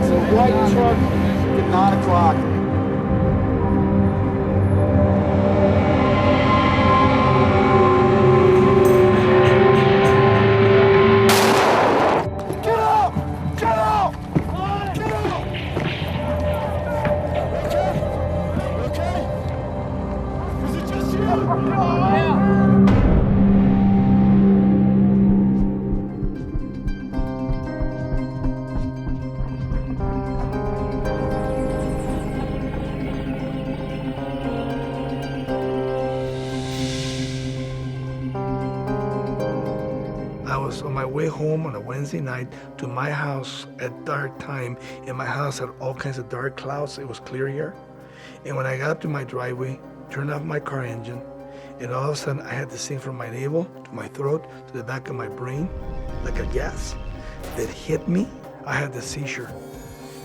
That's a white truck at 9 o'clock. Get out! Get out! Get out! Okay? Is it just you? Yeah. I was on my way home on a Wednesday night to my house at dark time, and my house had all kinds of dark clouds. It was clear here. And when I got up to my driveway, turned off my car engine, and all of a sudden I had this thing from my navel to my throat to the back of my brain, like a gas that hit me. I had the seizure.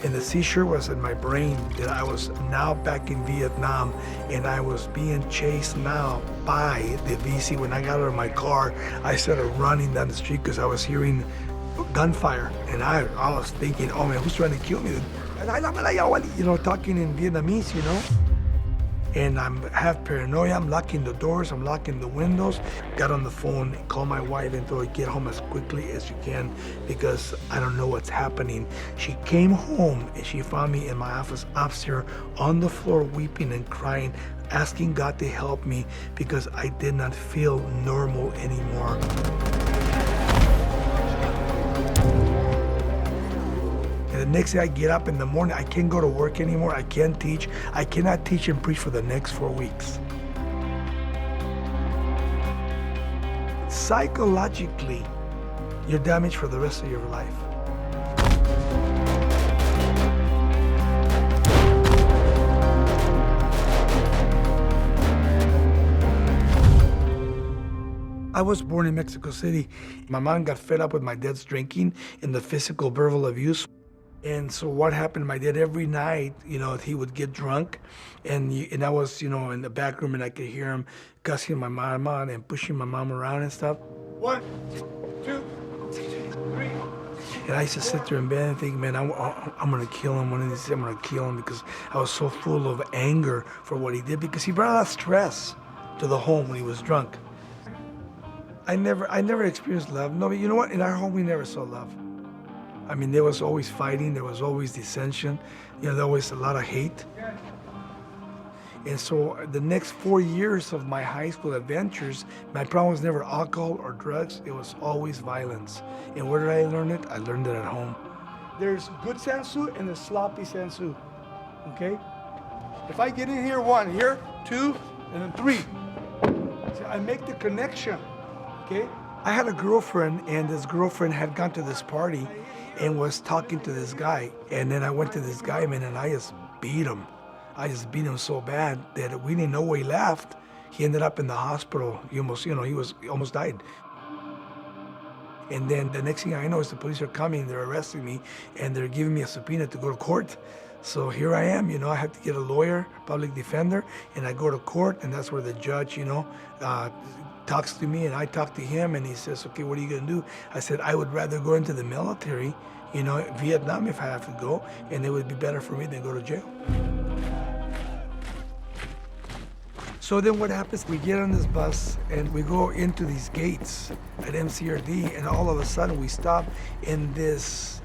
And the seizure was in my brain that I was now back in Vietnam, and I was being chased now by the VC. When I got out of my car, I started running down the street because I was hearing gunfire. And I was thinking, oh man, who's trying to kill me? You know, talking in Vietnamese, you know? And I'm half paranoia. I'm locking the doors, I'm locking the windows. Got on the phone, called my wife and told her, get home as quickly as you can because I don't know what's happening. She came home and she found me in my office upstairs on the floor weeping and crying, asking God to help me because I did not feel normal anymore. The next day I get up in the morning, I can't go to work anymore, I can't teach. I cannot teach and preach for the next 4 weeks. Psychologically, you're damaged for the rest of your life. I was born in Mexico City. My mom got fed up with my dad's drinking and the physical verbal abuse. And so what happened, my dad every night, you know, he would get drunk and I was, you know, in the back room and I could hear him cussing my mom out and pushing my mom around and stuff. 1, 2, 3. And I used to sit there in bed and think, man, I'm gonna kill him one of these days, I'm gonna kill him because I was so full of anger for what he did because he brought a lot of stress to the home when he was drunk. I never experienced love. No, but you know what? In our home, we never saw love. I mean, there was always fighting, there was always dissension, you know, there was a lot of hate. And so the next 4 years of my high school adventures, my problem was never alcohol or drugs, it was always violence. And where did I learn it? I learned it at home. There's good sansu and there's sloppy sansu, okay? If I get in here 1, here, 2, and then 3, see, I make the connection, okay? I had a girlfriend, and this girlfriend had gone to this party and was talking to this guy. And then I went to this guy, man, and I just beat him. I just beat him so bad that we didn't know where he left. He ended up in the hospital. He almost, you know, he almost died. And then the next thing I know is the police are coming, they're arresting me, and they're giving me a subpoena to go to court. So here I am, you know, I have to get a lawyer, public defender, and I go to court, and that's where the judge, you know, talks to me, and I talk to him, and he says, okay, what are you gonna do? I said, I would rather go into the military, you know, Vietnam if I have to go, and it would be better for me than go to jail. So then what happens, we get on this bus, and we go into these gates at MCRD, and all of a sudden we stop in this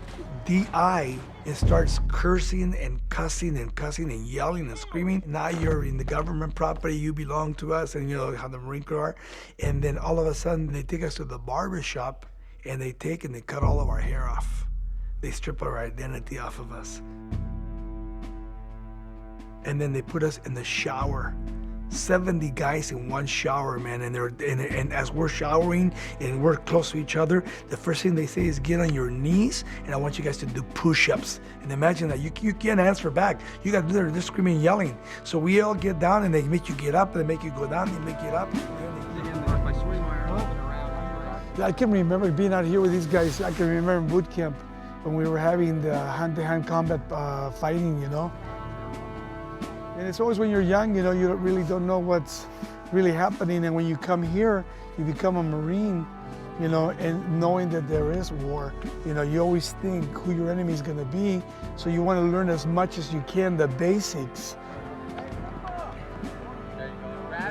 DI and starts cursing and cussing and yelling and screaming. Now you're in the government property, you belong to us, and you know how the Marine Corps are. And then all of a sudden they take us to the barber shop and they cut all of our hair off. They strip our identity off of us. And then they put us in the shower. 70 guys in one shower, man, and as we're showering and we're close to each other, the first thing they say is get on your knees, and I want you guys to do push-ups. And imagine that, you can't answer back. You got to do this screaming and yelling. So we all get down, and they make you get up, and they make you go down, they make you get up. I can remember being out here with these guys. I can remember in boot camp when we were having the hand-to-hand combat fighting, you know. And it's always when you're young, you know, you really don't know what's really happening. And when you come here, you become a Marine, you know, and knowing that there is war. You know, you always think who your enemy is going to be, so you want to learn as much as you can, the basics.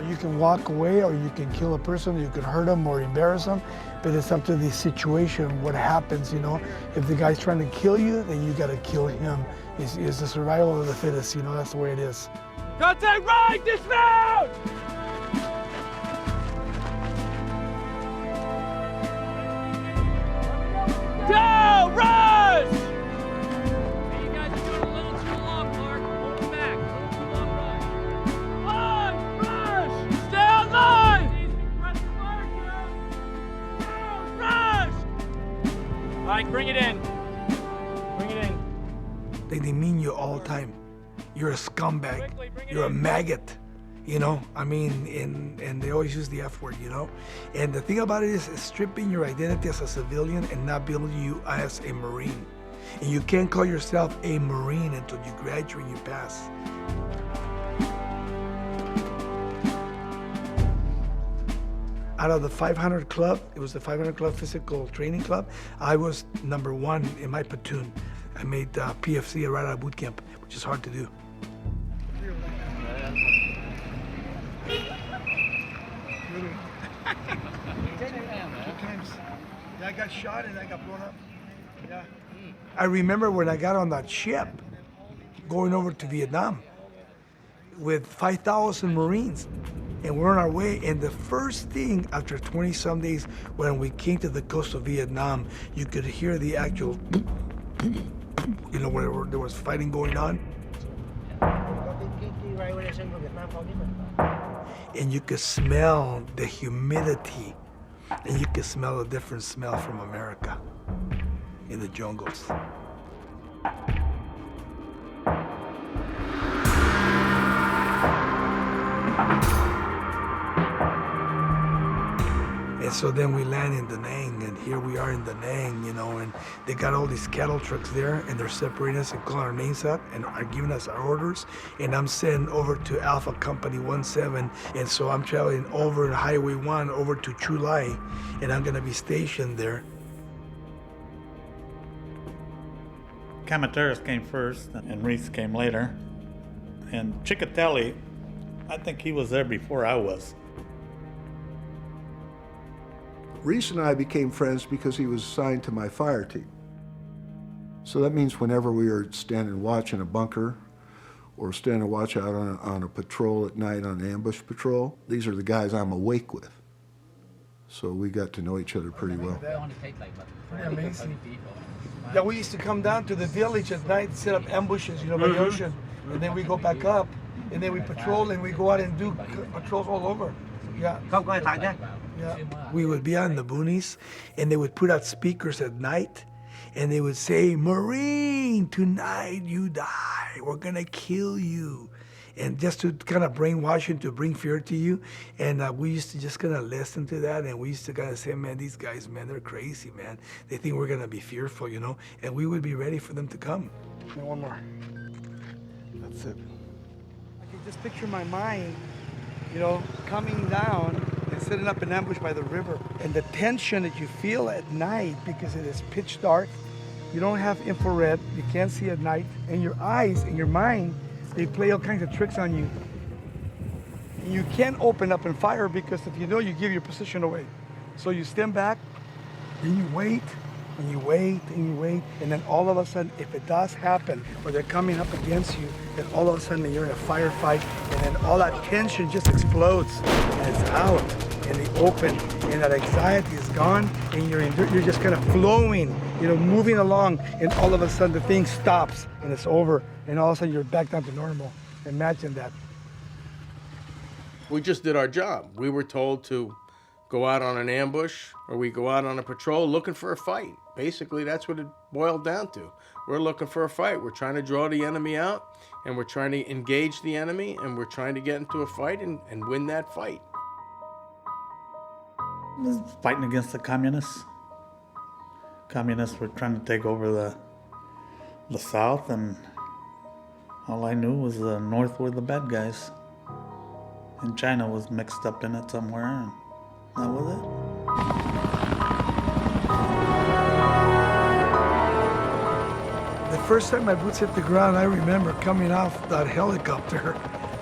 You can walk away, or you can kill a person, or you can hurt them or embarrass them, but it's up to the situation, what happens, you know. If the guy's trying to kill you, then you got to kill him. It's the survival of the fittest, you know, that's the way it is. Contact right, dismount! Go, rush! Hey, you guys are doing a little too long, Mark. Hold back. A little too long rush. On, rush! Stay on line! Press the fire, go! Rush! All right, bring it in. Bring it in. They demean you all the time. You're a scumbag. You're a maggot. You know, I mean, and they always use the F word, you know? And the thing about it is stripping your identity as a civilian and not building you as a Marine. And you can't call yourself a Marine until you graduate and you pass. Out of the 500 club, it was the 500 club physical training club, I was #1 in my platoon. I made PFC right out of boot camp, which is hard to do. I got shot and I got blown up. Yeah. I remember when I got on that ship going over to Vietnam with 5,000 Marines, and we're on our way, and the first thing after 20-some days when we came to the coast of Vietnam, you could hear the actual, you know, where there was fighting going on. And you could smell the humidity, and you could smell a different smell from America in the jungles. And so then we land in Da Nang, and here we are in Da Nang, you know, and they got all these cattle trucks there, and they're separating us and calling our names out and are giving us our orders. And I'm sent over to Alpha Company 17, and so I'm traveling over Highway 1 over to Chu Lai, and I'm gonna be stationed there. Kamagtaris came first, and Ries came later. And Cicatelli, I think he was there before I was. Ries and I became friends because he was assigned to my fire team. So that means whenever we were standing watch in a bunker or standing watch out on a patrol at night on an ambush patrol, these are the guys I'm awake with. So we got to know each other pretty well. Pretty amazing. Yeah, we used to come down to the village at night and set up ambushes, you know, by the ocean. And then we go back up, and then we patrol, and we go out and do patrols all over. Yeah. Yeah. We would be out in the boonies, and they would put out speakers at night, and they would say, "Marine, tonight you die. We're gonna kill you." And just to kind of brainwash you, to bring fear to you. And we used to just kind of listen to that, and we used to kind of say, man, these guys, man, they're crazy, man. They think we're gonna be fearful, you know? And we would be ready for them to come. And one more. That's it. I can just picture my mind, you know, coming down and setting up an ambush by the river. And the tension that you feel at night because it is pitch dark. You don't have infrared, you can't see at night. And your eyes and your mind, they play all kinds of tricks on you. And you can't open up and fire because if you know, you give your position away. So you stand back, then you wait, and you wait, and you wait, and then all of a sudden, if it does happen, or they're coming up against you, then all of a sudden you're in a firefight, and then all that tension just explodes, and it's out in the open, and that anxiety is gone, and you're just kind of flowing, you know, moving along, and all of a sudden the thing stops, and it's over, and all of a sudden you're back down to normal. Imagine that. We just did our job. We were told to go out on an ambush, or we go out on a patrol looking for a fight. Basically, that's what it boiled down to. We're looking for a fight. We're trying to draw the enemy out, and we're trying to engage the enemy, and we're trying to get into a fight and win that fight. Fighting against the communists. Communists were trying to take over the South, and all I knew was the North were the bad guys. And China was mixed up in it somewhere, and that was it. first time my boots hit the ground, I remember coming off that helicopter,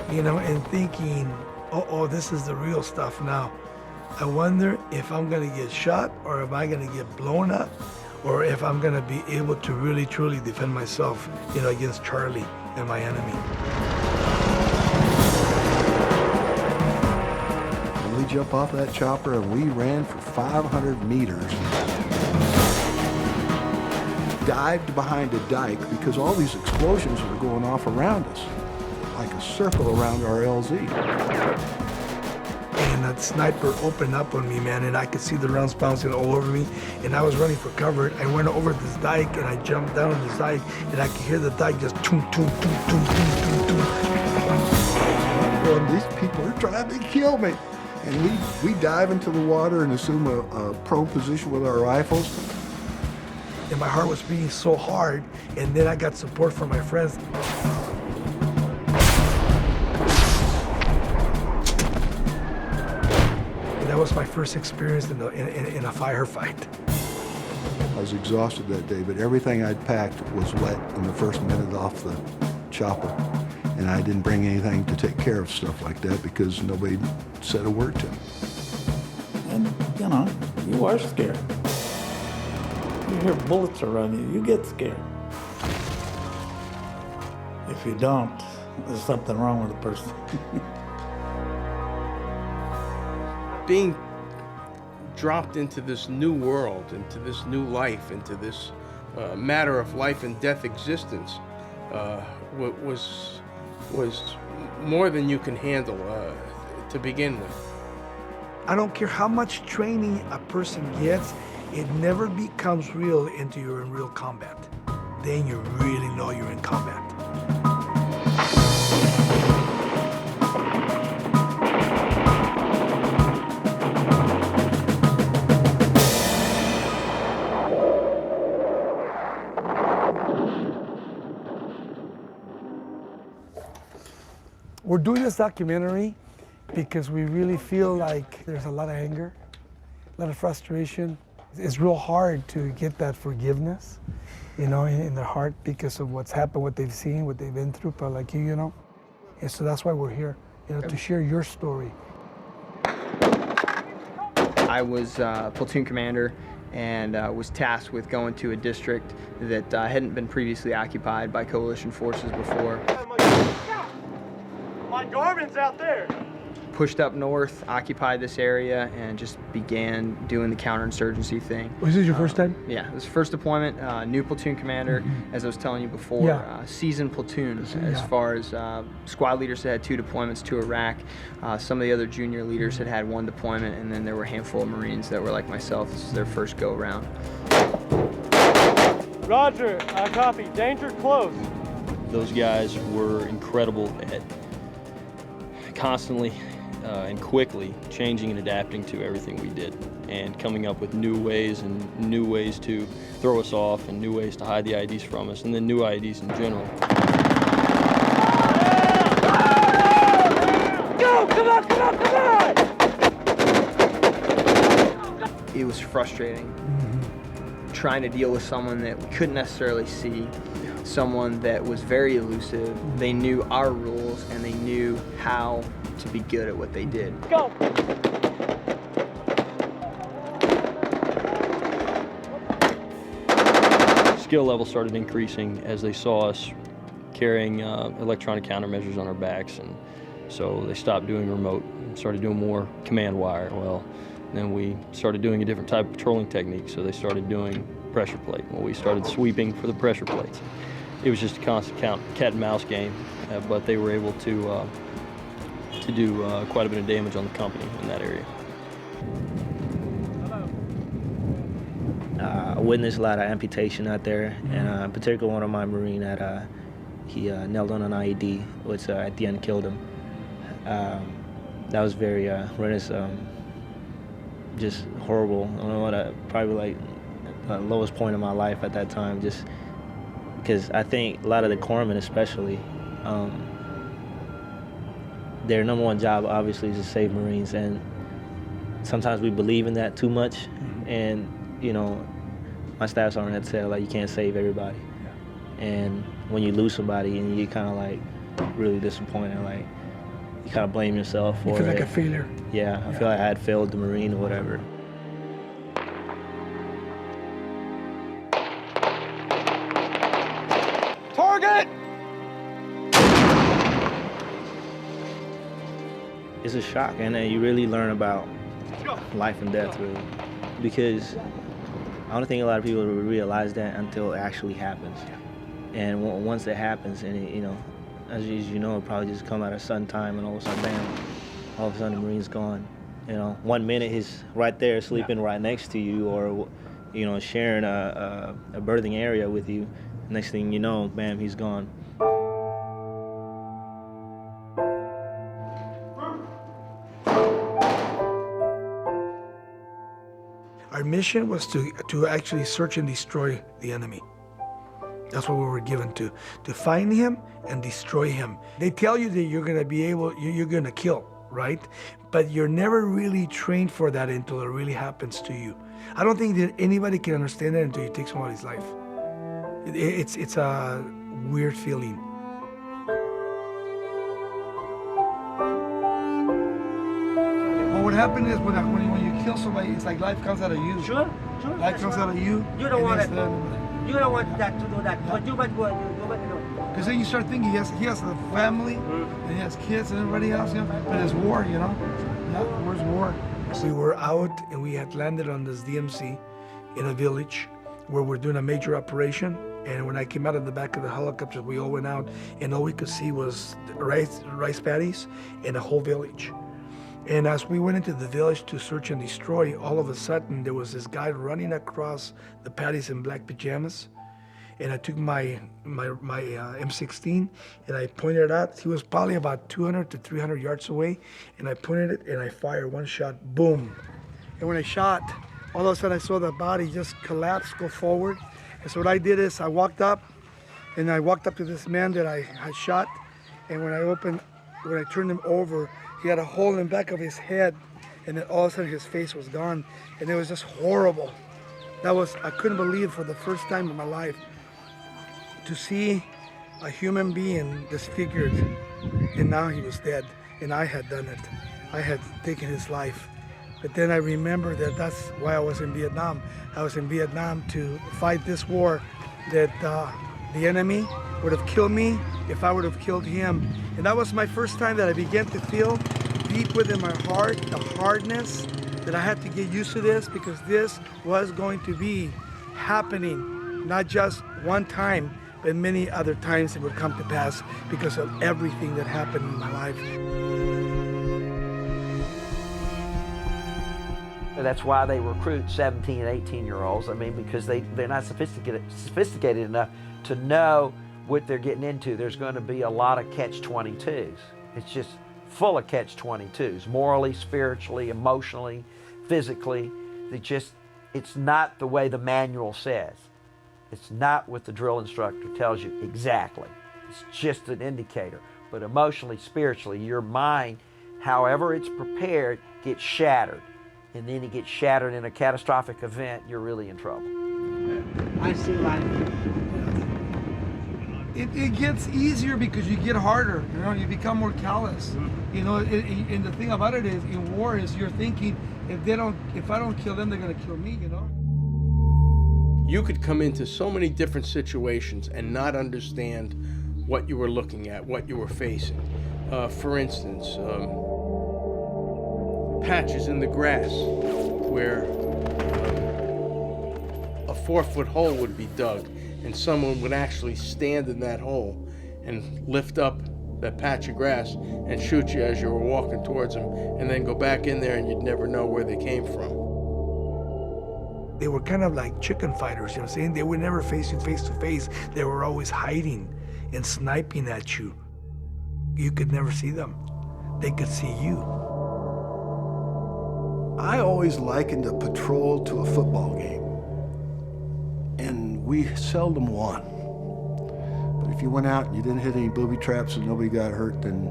you know, and thinking, oh, this is the real stuff now. I wonder if I'm gonna get shot, or am I gonna get blown up, or if I'm gonna be able to really, truly defend myself, you know, against Charlie and my enemy. And we jumped off that chopper and we ran for 500 meters. Dived behind a dike because all these explosions were going off around us, like a circle around our LZ. And that sniper opened up on me, man, and I could see the rounds bouncing all over me, and I was running for cover. I went over this dike, and I jumped down on this dike, and I could hear the dike just toom, toom, toom, toom, toom, toom, toom. And these people are trying to kill me. And we dive into the water and assume a prone position with our rifles. And my heart was beating so hard, and then I got support from my friends. And that was my first experience in a firefight. I was exhausted that day, but everything I'd packed was wet in the first minute off the chopper. And I didn't bring anything to take care of stuff like that because nobody said a word to me. And, you know, you are scared. You hear bullets around you, you get scared. If you don't, there's something wrong with the person. Being dropped into this new world, into this new life, into this matter of life and death existence was more than you can handle to begin with. I don't care how much training a person gets, it never becomes real until you're in real combat. Then you really know you're in combat. We're doing this documentary because we really feel like there's a lot of anger, a lot of frustration. It's real hard to get that forgiveness, you know, in their heart because of what's happened, what they've seen, what they've been through, but like you know. And so that's why we're here, you know, to share your story. I was platoon commander and was tasked with going to a district that hadn't been previously occupied by coalition forces before. My Garmin's out there. Pushed up north, occupied this area, and just began doing the counterinsurgency thing. Was this your first time? Yeah, it was first deployment, new platoon commander, as I was telling you before, Yeah. seasoned platoon as Yeah. far as squad leaders that had 2 deployments to Iraq. Some of the other junior leaders had had 1 deployment, and then there were a handful of Marines that were like myself. This was their first go-around. Roger, I copy. Danger close. Those guys were incredible at constantly and quickly changing and adapting to everything we did and coming up with new ways to throw us off and new ways to hide the IEDs from us and then new IEDs in general. Go! Come on, come on, come on! It was frustrating trying to deal with someone that we couldn't necessarily see, someone that was very elusive. They knew our rules and they knew how to be good at what they did. Go! Skill level started increasing as they saw us carrying electronic countermeasures on our backs, and so they stopped doing remote and started doing more command wire. Well, then we started doing a different type of patrolling technique, so they started doing pressure plate. Well, we started sweeping for the pressure plates. It was just a constant cat and mouse game, but they were able to do quite a bit of damage on the company in that area. I witnessed a lot of amputation out there, and particularly one of my Marine that he knelt on an IED, which at the end killed him. That was very horrendous, just horrible. I don't know what, probably like the lowest point of my life at that time, just because I think a lot of the corpsmen especially, their number one job obviously is to save Marines, and sometimes we believe in that too much, and you know, my staff sergeant had said like you can't save everybody, And when you lose somebody and you kind of like really disappointed, like you kind of blame yourself for it. You feel like a failure. Yeah, I feel like I had failed the Marine or whatever. Target! It's a shock, and then you really learn about life and death, really. Because I don't think a lot of people realize that until it actually happens. And once it happens, and it, you know, as you know, it probably just come out of sun time, and all of a sudden, bam, all of a sudden the Marine's gone. You know, 1 minute he's right there sleeping right next to you, or you know, sharing a birthing area with you. Next thing you know, bam, he's gone. Our mission was to actually search and destroy the enemy. That's what we were given to find him and destroy him. They tell you that you're gonna be able, you're gonna kill, right? But you're never really trained for that until it really happens to you. I don't think that anybody can understand that until you take somebody's life. It's a weird feeling. Well, what happened is when you kill somebody, it's like life comes out of you. Sure. Life comes out of you. You don't want it. You don't want that to do that, but you might go and do what you do. Because then you start thinking he has a family, and he has kids and everybody else, you know. But it's war, you know. Yeah, war's war. We were out and we had landed on this DMC in a village where we're doing a major operation. And when I came out of the back of the helicopter, we all went out, and all we could see was rice paddies and a whole village. And as we went into the village to search and destroy, all of a sudden there was this guy running across the paddies in black pajamas. And I took my M16 and I pointed it out. He was probably about 200 to 300 yards away. And I pointed it and I fired one shot, boom. And when I shot, all of a sudden I saw the body just collapse, go forward. And so what I did is I walked up to this man that I had shot. And when I turned him over, he had a hole in the back of his head, and then all of a sudden his face was gone, and it was just horrible. I couldn't believe for the first time in my life to see a human being disfigured, and now he was dead, and I had done it. I had taken his life. But then I remember that that's why I was in Vietnam. I was in Vietnam to fight this war that the enemy would have killed me if I would have killed him. And that was my first time that I began to feel deep within my heart the hardness that I had to get used to this, because this was going to be happening not just one time, but many other times it would come to pass because of everything that happened in my life. That's why they recruit 17 and 18-year-olds. I mean, because they're not sophisticated enough to know what they're getting into. There's going to be a lot of catch-22s. It's just full of catch-22s, morally, spiritually, emotionally, physically. It's not the way the manual says. It's not what the drill instructor tells you exactly. It's just an indicator. But emotionally, spiritually, your mind, however it's prepared, gets shattered. And then it gets shattered in a catastrophic event, you're really in trouble. I see life. It gets easier because you get harder, you know, you become more callous. You know, and the thing about it is, in war is you're thinking, if I don't kill them, they're gonna kill me, you know? You could come into so many different situations and not understand what you were looking at, what you were facing. For instance, patches in the grass where a 4-foot hole would be dug and someone would actually stand in that hole and lift up that patch of grass and shoot you as you were walking towards them, and then go back in there and you'd never know where they came from. They were kind of like chicken fighters, you know what I'm saying? They would never face you face to face. They were always hiding and sniping at you. You could never see them. They could see you. I always likened a patrol to a football game, and we seldom won. But if you went out and you didn't hit any booby traps and nobody got hurt, then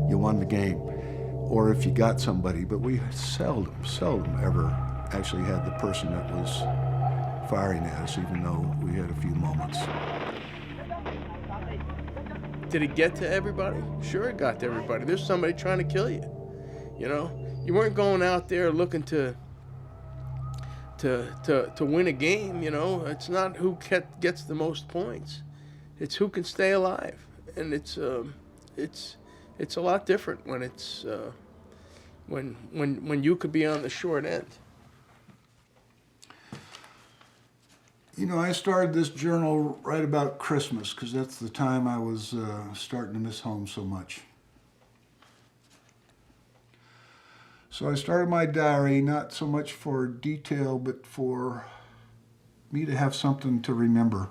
you won the game. Or if you got somebody, but we seldom ever actually had the person that was firing at us, even though we had a few moments. Did it get to everybody? Sure, it got to everybody. There's somebody trying to kill you. You know, you weren't going out there looking to win a game. You know, it's not who gets the most points. It's who can stay alive, and it's a lot different when it's when you could be on the short end. You know, I started this journal right about Christmas because that's the time I was starting to miss home so much. So I started my diary not so much for detail, but for me to have something to remember.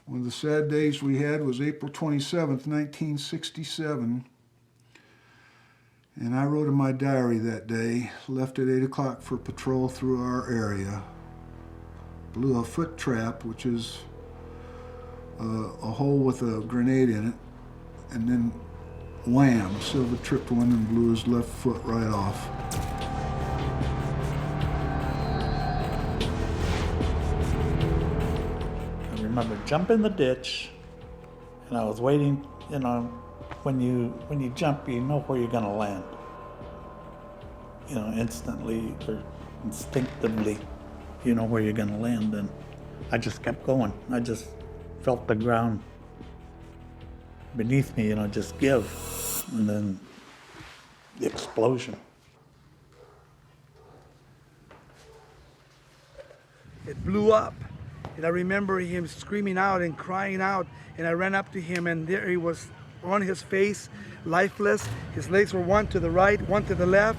One of the sad days we had was April 27th, 1967. And I wrote in my diary that day, left at 8 o'clock for patrol through our area, blew a foot trap, which is a hole with a grenade in it, and then wham, Silva tripped one and blew his left foot right off. I remember jumping the ditch, and I was waiting, you know, when you jump, you know where you're going to land. You know, instantly or instinctively, you know where you're going to land. And I just kept going. I just felt the ground beneath me, you know, just give. And then the explosion. It blew up. And I remember him screaming out and crying out. And I ran up to him, and there he was on his face, lifeless. His legs were one to the right, one to the left.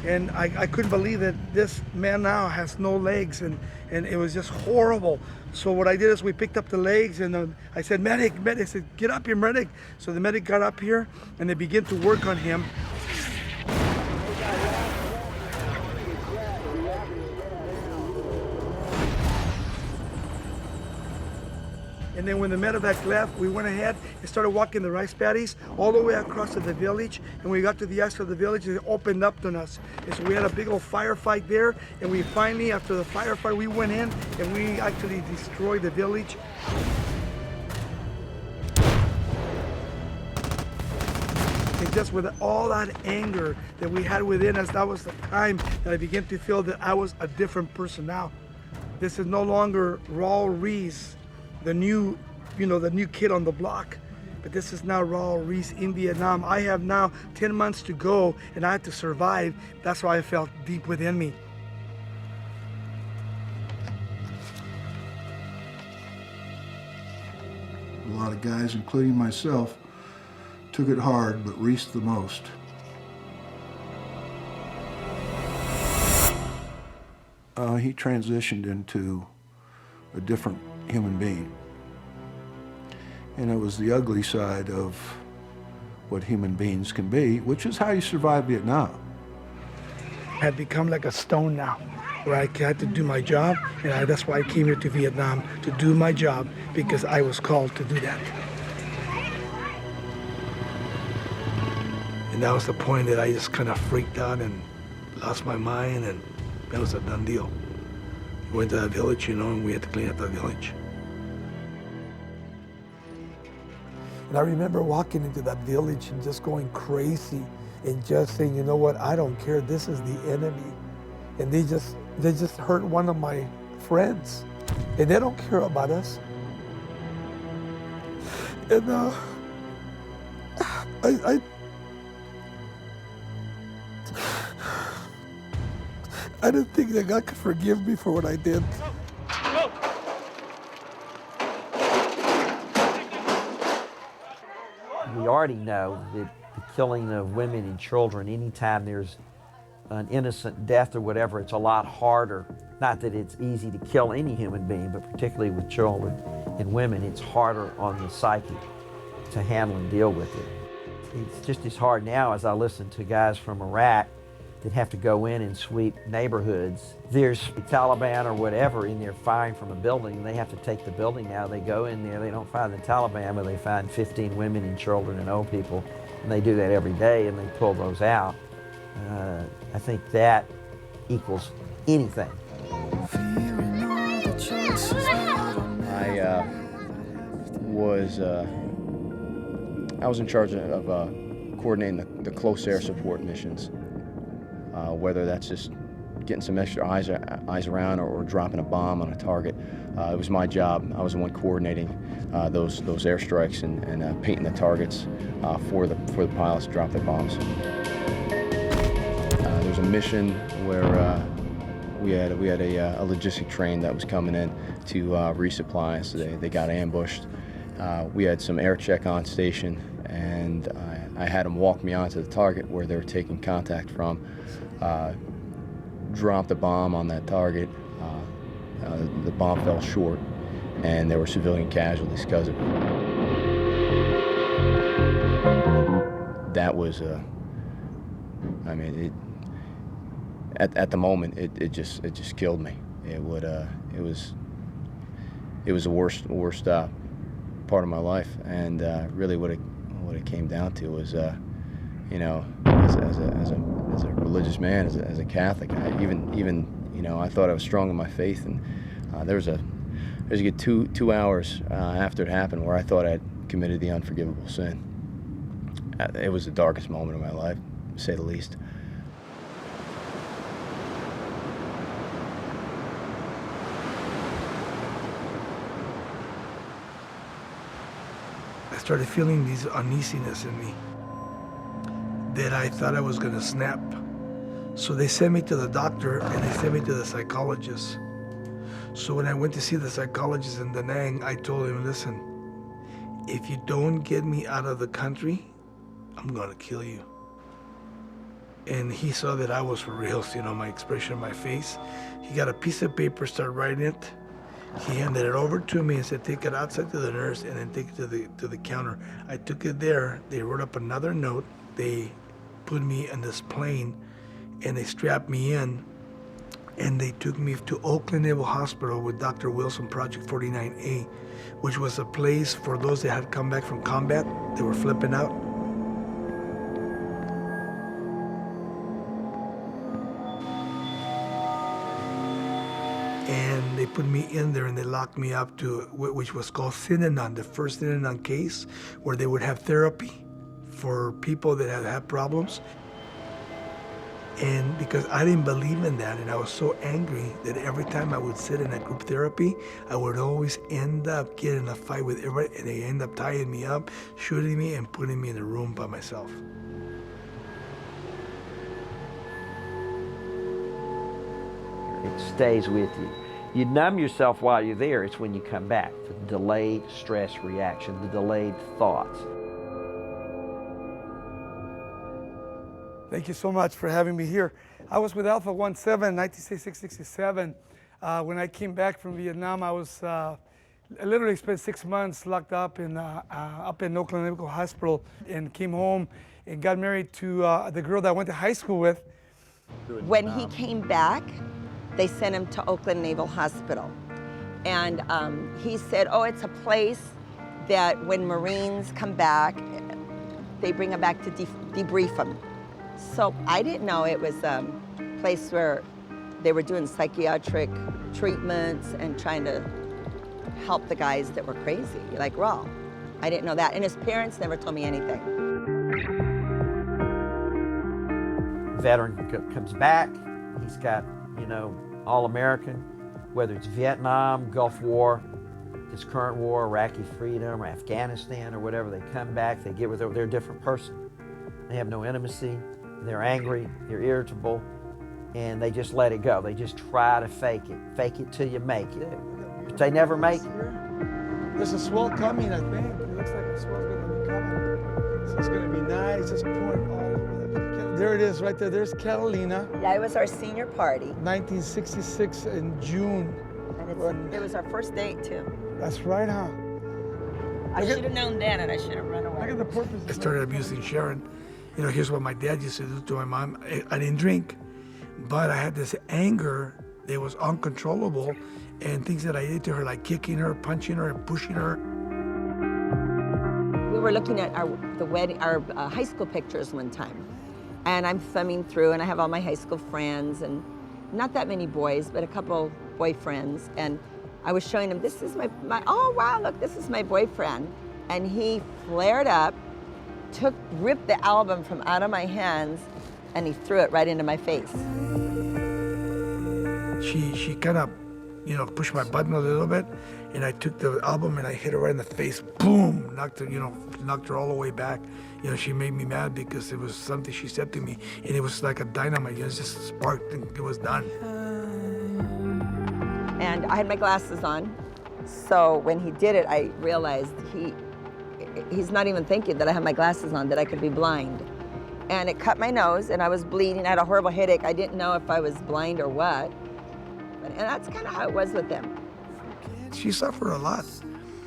And I couldn't believe that this man now has no legs, and it was just horrible. So what I did is we picked up the legs, and I said, medic, I said, get up here, medic. So the medic got up here, and they began to work on him. And then when the medevac left, we went ahead and started walking the rice paddies all the way across to the village. And when we got to the edge of the village, it opened up on us. And so we had a big old firefight there. And we finally, after the firefight, we went in and we actually destroyed the village. And just with all that anger that we had within us, that was the time that I began to feel that I was a different person now. This is no longer Raul Ries, the new kid on the block. But this is now Raul Ries in Vietnam. I have now 10 months to go, and I had to survive. That's why I felt deep within me. A lot of guys, including myself, took it hard, but Ries the most. He transitioned into a different human being. And it was the ugly side of what human beings can be, which is how you survive Vietnam. I had become like a stone now, where I had to do my job, and that's why I came here to Vietnam, to do my job, because I was called to do that. And that was the point that I just kind of freaked out and lost my mind, and that was a done deal. We went to that village, and we had to clean up the village. And I remember walking into that village and just going crazy and just saying, you know what, I don't care, this is the enemy. And they just hurt one of my friends, and they don't care about us. And I didn't think that God could forgive me for what I did. We already know that the killing of women and children, anytime there's an innocent death or whatever, it's a lot harder. Not that it's easy to kill any human being, but particularly with children and women, it's harder on the psyche to handle and deal with it. It's just as hard now as I listen to guys from Iraq that have to go in and sweep neighborhoods. There's the Taliban or whatever in there firing from a building, and they have to take the building now. They go in there, they don't find the Taliban, but they find 15 women and children and old people, and they do that every day, and they pull those out. I think that equals anything. was in charge of coordinating the close air support missions, whether that's just getting some extra eyes around or dropping a bomb on a target. It was my job. I was the one coordinating those airstrikes and painting the targets for the pilots to drop their bombs. There was a mission where we had a logistic train that was coming in to resupply, so they got ambushed. We had some air check on station, and I had them walk me onto the target where they were taking contact from. Dropped a bomb on that target. The bomb fell short, and there were civilian casualties because of it. That was, I mean, at the moment, it just killed me. It was the worst part of my life, and really what it came down to was, you know, as a religious man, as a Catholic, I even you know, I thought I was strong in my faith, and there was a good two hours after it happened where I thought I'd committed the unforgivable sin. It was the darkest moment of my life, to say the least. I started feeling these uneasiness in me that I thought I was gonna snap. So they sent me to the doctor and they sent me to the psychologist. So when I went to see the psychologist in Da Nang, I told him, listen, if you don't get me out of the country, I'm gonna kill you. And he saw that I was for real, you know, my expression on my face. He got a piece of paper, started writing it. He handed it over to me and said, take it outside to the nurse and then take it to the counter. I took it there. They wrote up another note. They put me in this plane and they strapped me in and they took me to Oakland Naval Hospital with Dr. Wilson, Project 49A, which was a place for those that had come back from combat. They were flipping out. And they put me in there and they locked me up to, which was called Synanon, the first Synanon case, where they would have therapy for people that had problems. And because I didn't believe in that, and I was so angry that every time I would sit in a group therapy, I would always end up getting in a fight with everybody, and they end up tying me up, shooting me, and putting me in a room by myself. It stays with you. You numb yourself while you're there. It's when you come back. The delayed stress reaction, the delayed thoughts. Thank you so much for having me here. I was with Alpha 17, 1966-67. When I came back from Vietnam, I was I literally spent 6 months locked up in Oakland Naval Hospital, and came home and got married to the girl that I went to high school with. When he came back, they sent him to Oakland Naval Hospital. And he said, oh, it's a place that when Marines come back, they bring them back to debrief them. So I didn't know it was a place where they were doing psychiatric treatments and trying to help the guys that were crazy, like Raul. I didn't know that. And his parents never told me anything. Veteran comes back, he's got, you know, all-American, whether it's Vietnam, Gulf War, this current war, Iraqi freedom, or Afghanistan, or whatever, they come back, they get with they're a different person. They have no intimacy, they're angry, they're irritable, and they just let it go. They just try to fake it till you make it. But they never make it. There's a swell coming, I think. It looks like a swell's gonna be coming. So it's gonna be nice, it's pouring all over. There it is right there, there's Catalina. Yeah, it was our senior party. 1966 in June. And it was our first date too. That's right, huh? I should have known then, and I should have run away. Look at the purpose. I started abusing Sharon. You know, here's what my dad used to do to my mom. I didn't drink, but I had this anger that was uncontrollable, and things that I did to her, like kicking her, punching her, and pushing her. We were looking at our high school pictures one time, and I'm thumbing through, and I have all my high school friends, and not that many boys, but a couple boyfriends, and I was showing him, this is my oh wow, look, this is my boyfriend. And he flared up, ripped the album from out of my hands, and he threw it right into my face. She kind of, pushed my button a little bit, and I took the album and I hit her right in the face. Boom! Knocked her all the way back. She made me mad because it was something she said to me, and it was like a dynamite. It just sparked and it was done. And I had my glasses on, so when he did it, I realized he's not even thinking that I have my glasses on, that I could be blind. And it cut my nose, and I was bleeding. I had a horrible headache. I didn't know if I was blind or what. And that's kind of how it was with him. She suffered a lot.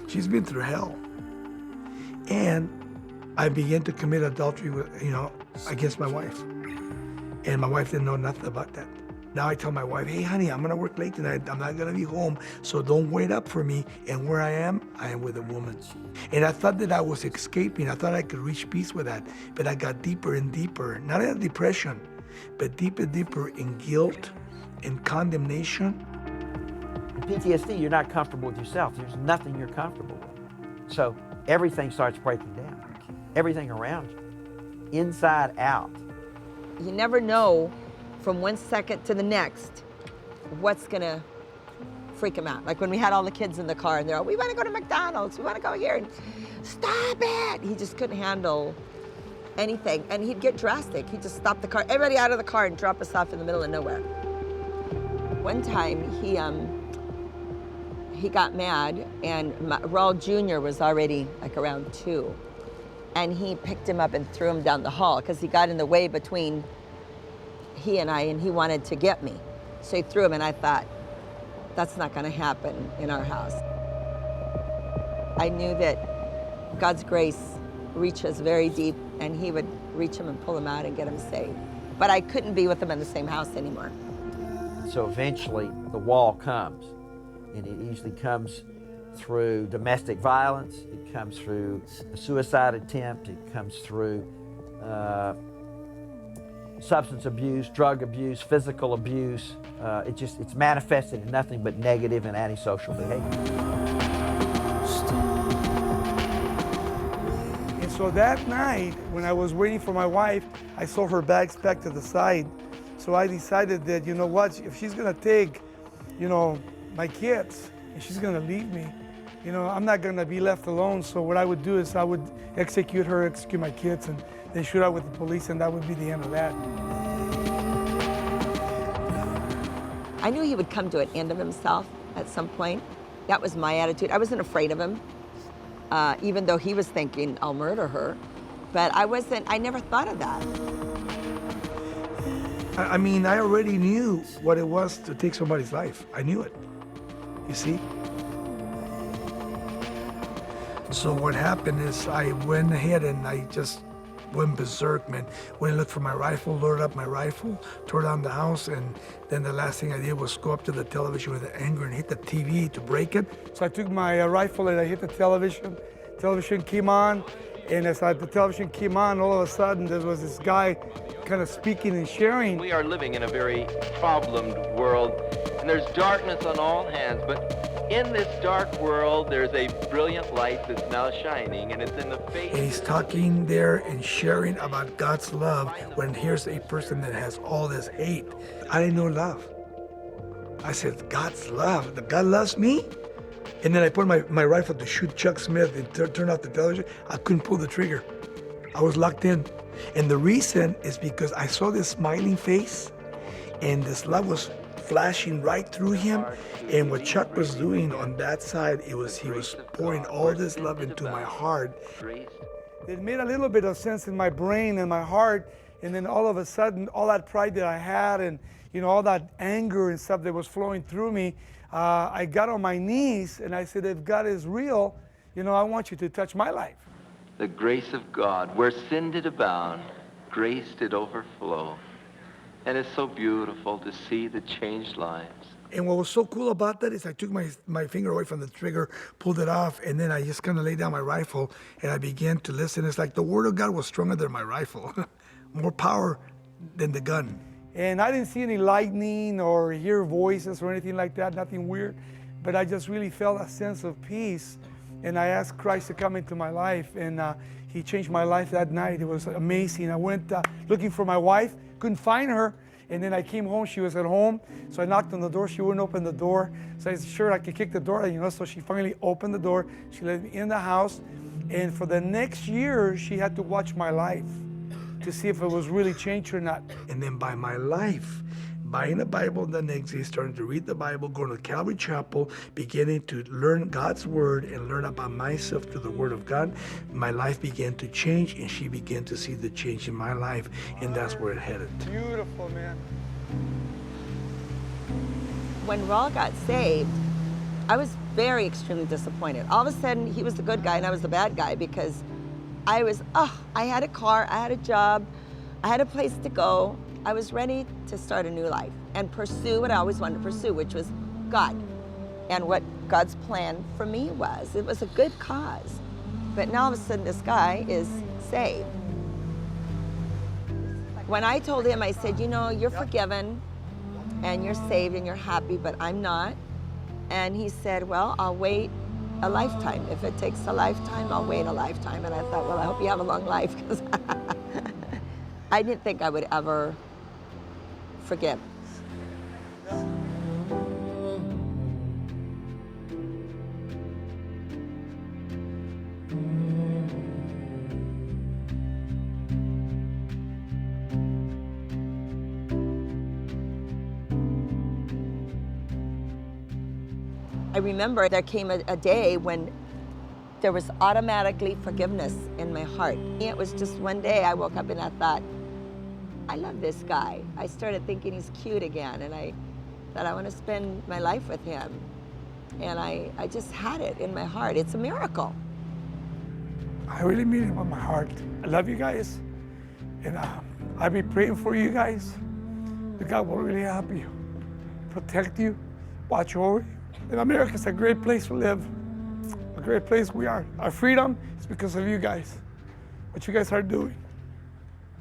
She's been through hell. And I began to commit adultery with, against my wife. And my wife didn't know nothing about that. Now I tell my wife, hey honey, I'm gonna work late tonight. I'm not gonna be home, so don't wait up for me. And where I am with a woman. And I thought that I was escaping. I thought I could reach peace with that. But I got deeper and deeper, not in depression, but deeper and deeper in guilt, in condemnation. In PTSD, you're not comfortable with yourself. There's nothing you're comfortable with. So everything starts breaking down. Everything around you, inside out. You never know from one second to the next what's gonna freak him out. Like when we had all the kids in the car and they're all, we wanna go to McDonald's, we wanna go here, and stop it! He just couldn't handle anything, and he'd get drastic. He'd just stop the car, everybody out of the car, and drop us off in the middle of nowhere. One time, he got mad, and Raul Jr. was already like around 2, and he picked him up and threw him down the hall because he got in the way between he and I, and he wanted to get me. So he threw him, and I thought, that's not gonna happen in our house. I knew that God's grace reaches very deep, and he would reach him and pull him out and get him saved. But I couldn't be with him in the same house anymore. So eventually the wall comes, and it usually comes through domestic violence, it comes through a suicide attempt, it comes through substance abuse, drug abuse, physical abuse. It's manifested in nothing but negative and antisocial behavior. And so that night, when I was waiting for my wife, I saw her bags packed to the side. So I decided that, you know what, if she's gonna take, my kids, and she's gonna leave me, I'm not gonna be left alone. So what I would do is I would execute my kids, and then shoot out with the police, and that would be the end of that. I knew he would come to an end of himself at some point. That was my attitude. I wasn't afraid of him, even though he was thinking, I'll murder her. But I never thought of that. I mean, I already knew what it was to take somebody's life. I knew it, you see? So what happened is I went ahead and I just went berserk, man. Went and looked for my rifle, loaded up my rifle, tore down the house, and then the last thing I did was go up to the television with anger and hit the TV to break it. So I took my rifle and I hit the television. Television came on, and as the television came on, all of a sudden there was this guy kind of speaking and sharing. We are living in a very problemed world, and there's darkness on all hands, but in this dark world, there's a brilliant light that's now shining, and it's in the face. And he's talking there and sharing about God's love when here's a person that has all this hate. I didn't know love. I said, God's love? God loves me? And then I put my rifle to shoot Chuck Smith and turn off the television. I couldn't pull the trigger. I was locked in. And the reason is because I saw this smiling face, and this love was flashing right through him. And what Chuck was doing on that side, he was pouring all this love into my heart. It made a little bit of sense in my brain and my heart, and then all of a sudden, all that pride that I had and all that anger and stuff that was flowing through me, I got on my knees and I said, if God is real, I want you to touch my life. The grace of God, where sin did abound, grace did overflow. And it's so beautiful to see the changed lives. And what was so cool about that is I took my finger away from the trigger, pulled it off, and then I just kind of laid down my rifle and I began to listen. It's like the word of God was stronger than my rifle, more power than the gun. And I didn't see any lightning or hear voices or anything like that, nothing weird. but I just really felt a sense of peace, and I asked Christ to come into my life, and he changed my life that night. It was amazing. I went looking for my wife, couldn't find her, and then I came home, she was at home, so I knocked on the door, she wouldn't open the door, so I said, sure, I could kick the door, so she finally opened the door, she let me in the house, and for the next year, she had to watch my life to see if it was really changed or not. And then by my life, buying a Bible the next day, starting to read the Bible, going to Calvary Chapel, beginning to learn God's Word and learn about myself through the Word of God, my life began to change, and she began to see the change in my life, and that's where it headed. Beautiful, man. When Raul got saved, I was very extremely disappointed. All of a sudden, he was the good guy and I was the bad guy, because I had a car, I had a job, I had a place to go. I was ready to start a new life and pursue what I always wanted to pursue, which was God and what God's plan for me was. It was a good cause. But now all of a sudden this guy is saved. When I told him, I said, you're forgiven and you're saved and you're happy, but I'm not. And he said, well, I'll wait a lifetime. If it takes a lifetime, I'll wait a lifetime. And I thought, well, I hope you have a long life, because I didn't think I would ever forgive. I remember there came a day when there was automatically forgiveness in my heart. It was just one day I woke up and I thought, I love this guy. I started thinking he's cute again, and I thought I want to spend my life with him. And I just had it in my heart. It's a miracle. I really mean it with my heart. I love you guys, and I'll be praying for you guys. That God will really help you, protect you, watch over you. And America's a great place to live, a great place we are. Our freedom is because of you guys, what you guys are doing.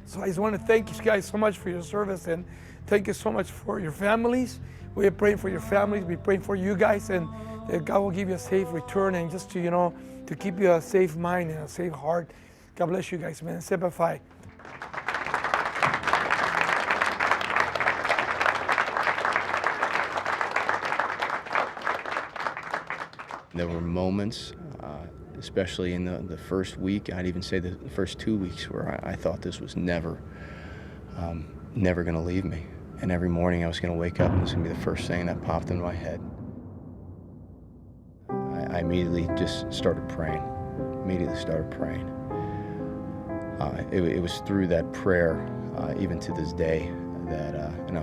So I just want to thank you guys so much for your service, and thank you so much for your families. We are praying for your families, we're praying for you guys, and that God will give you a safe return, and just to, to keep you a safe mind and a safe heart. God bless you guys, man. Semper Fi. There were moments, especially in the first week, I'd even say the first 2 weeks, where I thought this was never going to leave me. And every morning I was going to wake up and it was going to be the first thing that popped into my head. I immediately just started praying, It was through that prayer, even to this day, that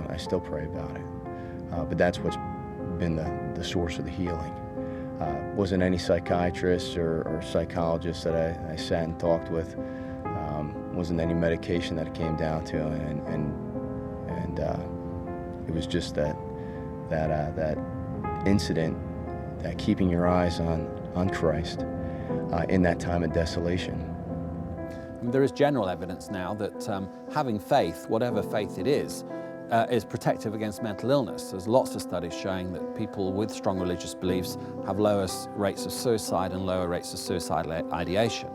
I still pray about it. But that's what's been the source of the healing. Wasn't any psychiatrist or psychologist that I sat and talked with. Wasn't any medication that it came down to, and it was just that incident, that keeping your eyes on Christ in that time of desolation. There is general evidence now that having faith, whatever faith it is protective against mental illness. There's lots of studies showing that people with strong religious beliefs have lower rates of suicide and lower rates of suicidal ideation.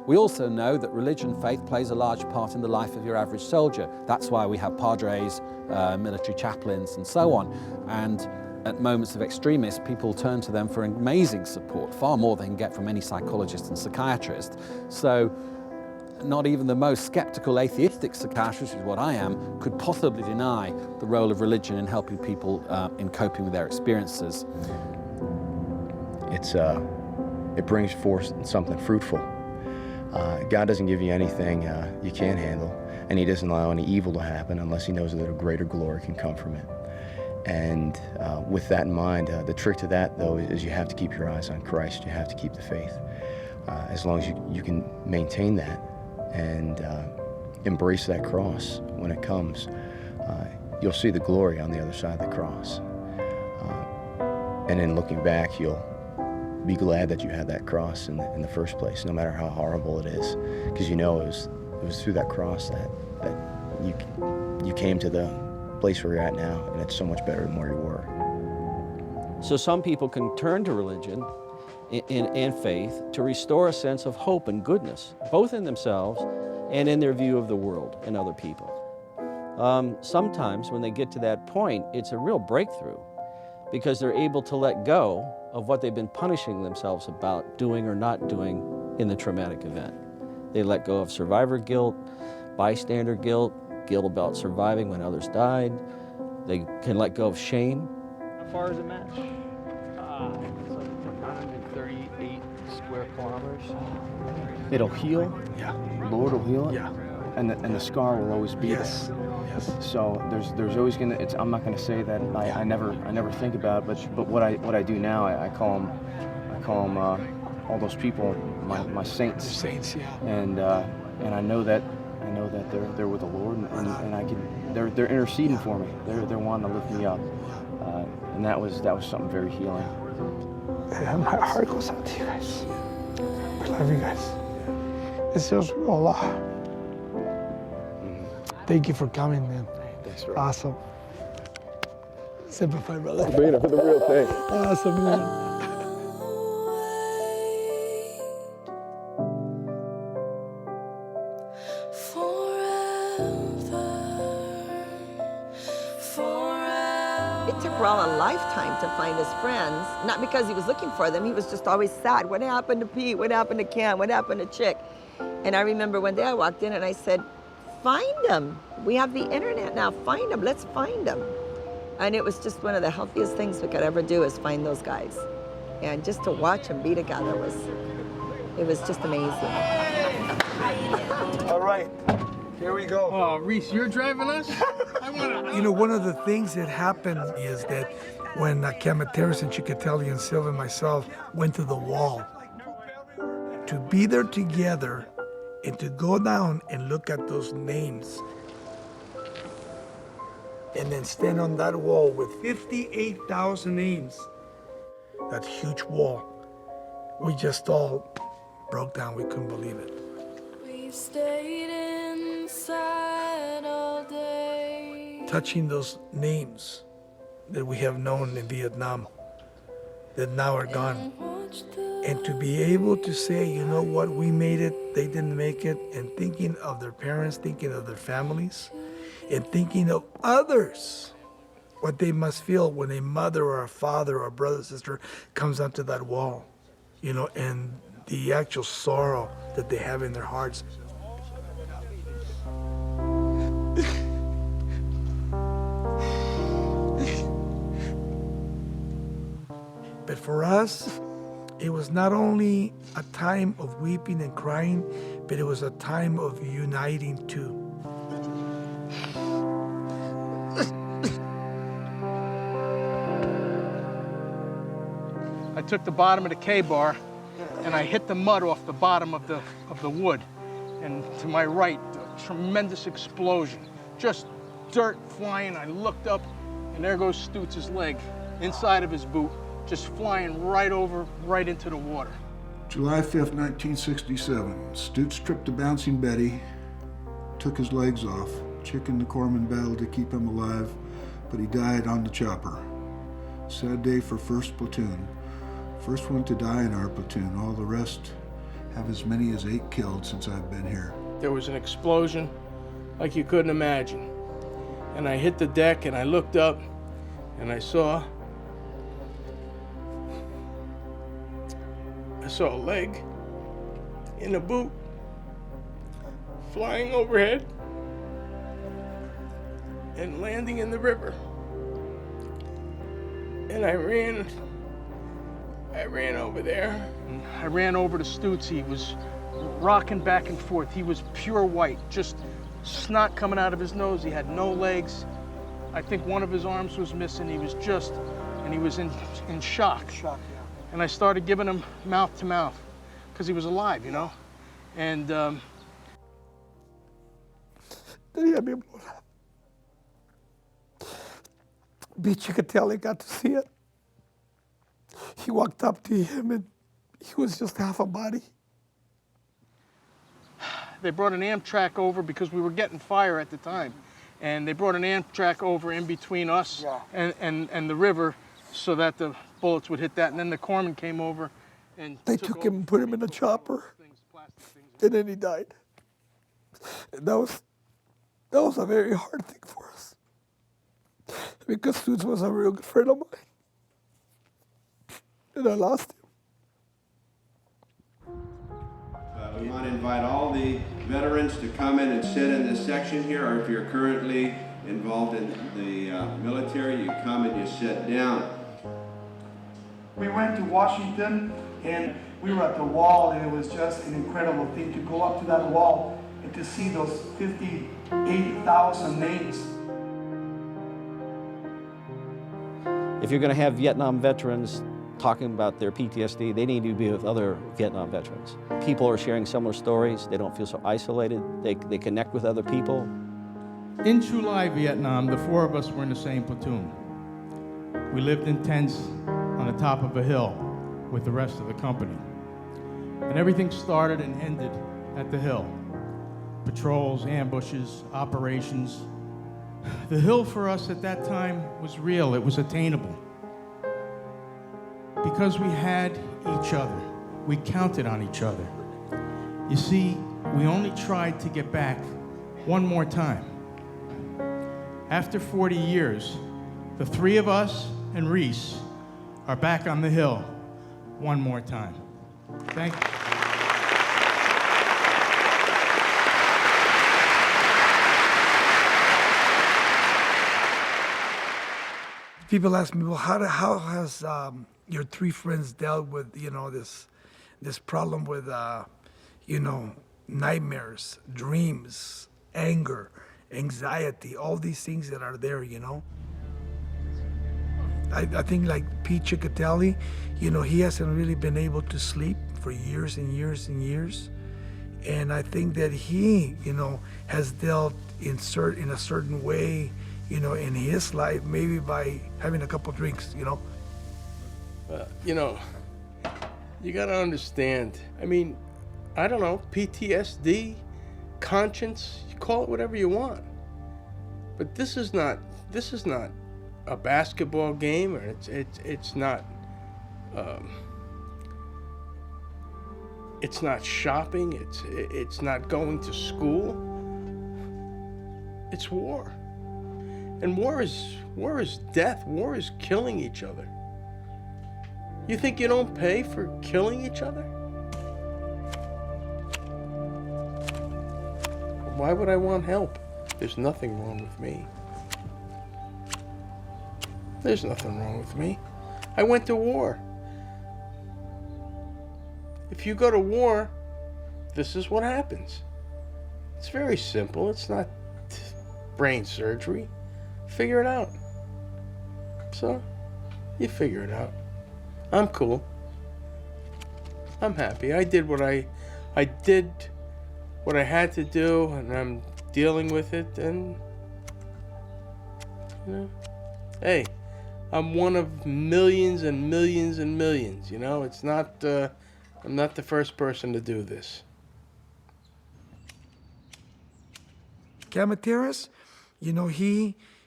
We also know that religion, faith, plays a large part in the life of your average soldier. That's why we have padres, military chaplains, and so on. And at moments of extremis, people turn to them for amazing support, far more than they can get from any psychologist and psychiatrist. So not even the most skeptical atheistic psychiatrist, which is what I am, could possibly deny the role of religion in helping people in coping with their experiences. It brings forth something fruitful. God doesn't give you anything you can't handle, and He doesn't allow any evil to happen unless He knows that a greater glory can come from it. And with that in mind, the trick to that, though, is you have to keep your eyes on Christ. You have to keep the faith. As long as you can maintain that and embrace that cross when it comes, you'll see the glory on the other side of the cross. And in looking back, you'll be glad that you had that cross in the first place, no matter how horrible it is, because you know it was through that cross that you came to the place where you're at now, and it's so much better than where you were. So some people can turn to religion and faith to restore a sense of hope and goodness, both in themselves and in their view of the world and other people. Sometimes when they get to that point, it's a real breakthrough because they're able to let go of what they've been punishing themselves about doing or not doing in the traumatic event. They let go of survivor guilt, bystander guilt, guilt about surviving when others died. They can let go of shame. How far is it, Matt? It's like 938 square kilometers. It'll heal. Yeah. Lord will heal it. Yeah. And the scar will always be Yes. there. Yes. So there's always gonna. I'm not gonna say that I never think about it, but what I do now, I call them all those people my saints. Saints, yeah. And I know that they're with the Lord, and I can they're interceding for me. They're wanting to lift me up, and that was something very healing. And my heart goes out to you guys. I love you guys. It's just Allah. Thank you for coming, man. Thanks, bro. Awesome. Simplify, brother. Being for the real thing. Awesome, man. It took Raul a lifetime to find his friends, not because he was looking for them, he was just always sad. What happened to Pete? What happened to Ken? What happened to Chick? And I remember one day I walked in and I said, find them. We have the internet now, find them, let's find them. And it was just one of the healthiest things we could ever do is find those guys. And just to watch them be together it was just amazing. All right, here we go. Oh, Ries, you're driving us? You know, one of the things that happened is that when Kamagtaris and Cicatelli and Silva and myself went to the wall, to be there together and to go down and look at those names and then stand on that wall with 58,000 names, that huge wall, we just all broke down. We couldn't believe it. We've stayed inside all day. Touching those names that we have known in Vietnam that now are gone. And to be able to say, you know what, we made it, they didn't make it, and thinking of their parents, thinking of their families, and thinking of others, what they must feel when a mother or a father or a brother or sister comes onto that wall, you know, and the actual sorrow that they have in their hearts. But for us, it was not only a time of weeping and crying, but it was a time of uniting too. I took the bottom of the K-bar and I hit the mud off the bottom of the wood. And to my right, a tremendous explosion. Just dirt flying. I looked up and there goes Stutes' leg inside of his boot, just flying right into the water. July 5th, 1967. Stutes tripped a bouncing Betty, took his legs off. Chick and the corpsman battled to keep him alive, but he died on the chopper. Sad day for 1st Platoon. First one to die in our platoon. All the rest have as many as 8 killed since I've been here. There was an explosion like you couldn't imagine. And I hit the deck and I looked up and I saw a leg in a boot flying overhead and landing in the river. And I ran over there. I ran over to Stutes. He was rocking back and forth. He was pure white, just snot coming out of his nose. He had no legs. I think one of his arms was missing. He was in shock. And I started giving him mouth to mouth because he was alive, you know? And Then he had me blown up. Cicatelli got to see it. He walked up to him and he was just half a body. They brought an Amtrak over because we were getting fire at the time. And they brought an Amtrak over in between us and the river so that the bullets would hit that. And then the corpsman came over and They took him and put him in a chopper, and then he died. And that was a very hard thing for us, because Suits was a real good friend of mine, and I lost him. We want to invite all the veterans to come in and sit in this section here, or if you're currently involved in the military, you come and you sit down. We went to Washington and we were at the wall, and it was just an incredible thing to go up to that wall and to see those 58,000 names. If you're going to have Vietnam veterans talking about their PTSD, they need to be with other Vietnam veterans. People are sharing similar stories. They don't feel so isolated. They connect with other people. In July, Vietnam, the four of us were in the same platoon. We lived in tents on the top of a hill with the rest of the company. And everything started and ended at the hill. Patrols, ambushes, operations. The hill for us at that time was real, it was attainable. Because we had each other, we counted on each other. You see, we only tried to get back one more time. After 40 years, the three of us and Ries are back on the hill one more time. Thank you. People ask me, well, how has your three friends dealt with, this problem with, nightmares, dreams, anger, anxiety, all these things that are there, I think like Pete Cicatelli, he hasn't really been able to sleep for years and years and years. And I think that he, has dealt in a certain way, in his life, maybe by having a couple drinks, You gotta understand. I mean, I don't know, PTSD, conscience, you call it whatever you want. But this is not a basketball game, or it's not shopping, it's not going to school. It's war. And war is death. War is killing each other. You think you don't pay for killing each other? Why would I want help? There's nothing wrong with me. There's nothing wrong with me. I went to war. If you go to war, this is what happens. It's very simple. It's not brain surgery. Figure it out. So, you figure it out. I'm cool. I'm happy. I did what I had to do, and I'm dealing with it, and hey, I'm one of millions and millions and millions, it's not I'm not the first person to do this. Kamagtaris,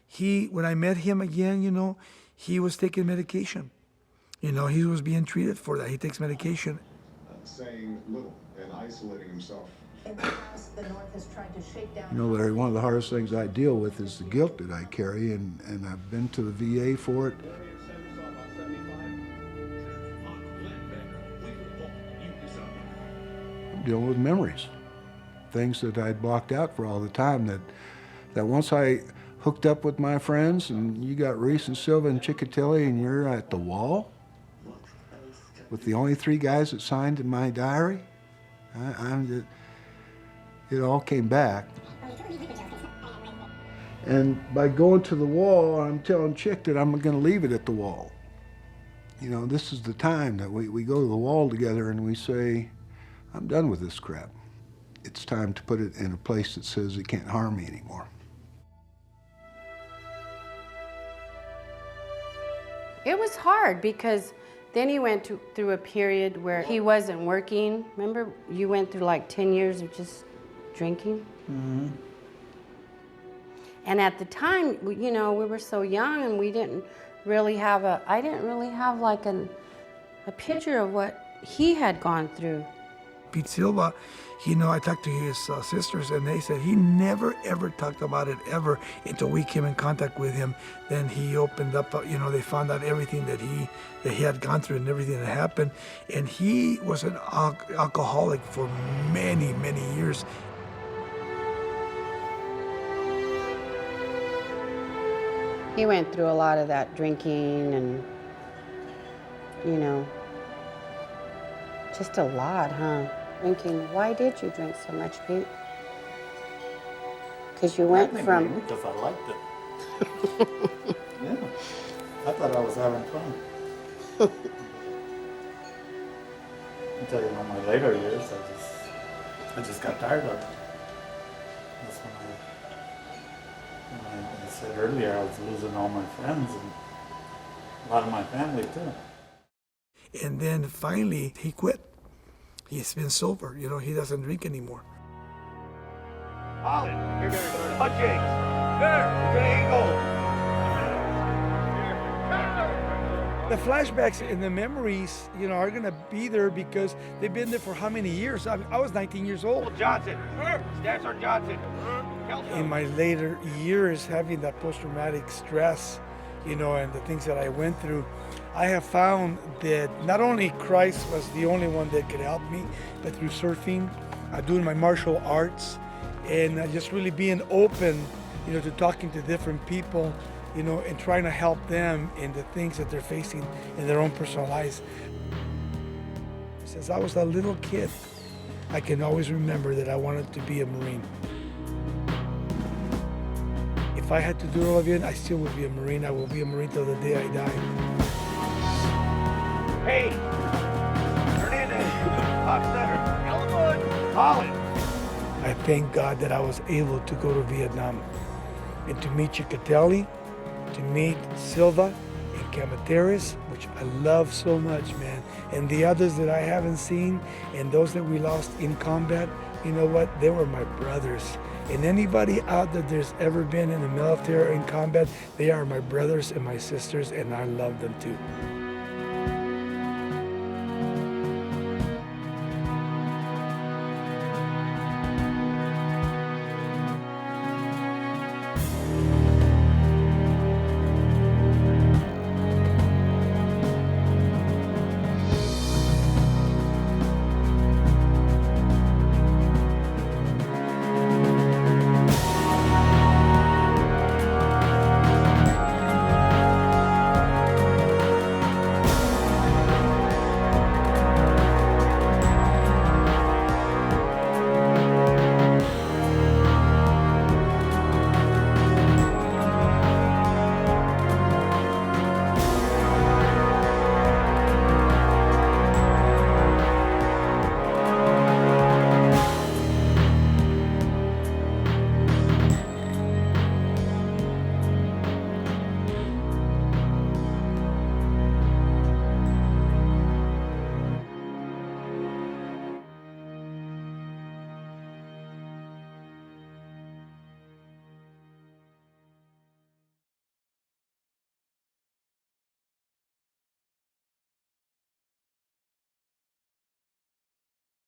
he when I met him again, he was taking medication. He was being treated for that. He takes medication. Saying little and isolating himself. Larry, one of the hardest things I deal with is the guilt that I carry, and I've been to the VA for it. I'm dealing with memories, things that I'd blocked out for all the time, that once I hooked up with my friends, and you got Ries and Silva and Cicatelli, and you're at the wall with the only three guys that signed in my diary, it all came back. And by going to the wall, I'm telling Chick that I'm going to leave it at the wall. This is the time that we go to the wall together and we say, I'm done with this crap. It's time to put it in a place that says it can't harm me anymore. It was hard because then he went through a period where he wasn't working. Remember, you went through like 10 years of just drinking? Mm-hmm. And at the time, we were so young and we didn't really have like a picture of what he had gone through. Pete Silva, I talked to his sisters, and they said he never ever talked about it ever until we came in contact with him. Then he opened up, they found out everything that he had gone through and everything that happened. And he was an alcoholic for many, many years. He went through a lot of that drinking and, just a lot, huh? Drinking. Why did you drink so much, Pete? Because you went from... Because I liked it. Yeah. I thought I was having fun. Until, in my later years, I just got tired of it. That's when I said earlier, I was losing all my friends and a lot of my family too. And then finally, he quit. He's been sober, he doesn't drink anymore. Ollie, you're gonna go to punching. There, triangle. The flashbacks and the memories, are gonna be there because they've been there for how many years? I was 19 years old. Johnson. Staff Sergeant Johnson. In my later years, having that post-traumatic stress, and the things that I went through, I have found that not only Christ was the only one that could help me, but through surfing, doing my martial arts, and just really being open, to talking to different people, and trying to help them in the things that they're facing in their own personal lives. Since I was a little kid, I can always remember that I wanted to be a Marine. If I had to do it all again, I still would be a Marine. I will be a Marine till the day I die. Hey, Hernandez, top center, Elwood, Holland. I thank God that I was able to go to Vietnam and to meet Cicatelli, to meet Silva and Kamagtaris, which I love so much, man. And the others that I haven't seen and those that we lost in combat, you know what? They were my brothers. And anybody out there that's ever been in the military or in combat, they are my brothers and my sisters, and I love them too.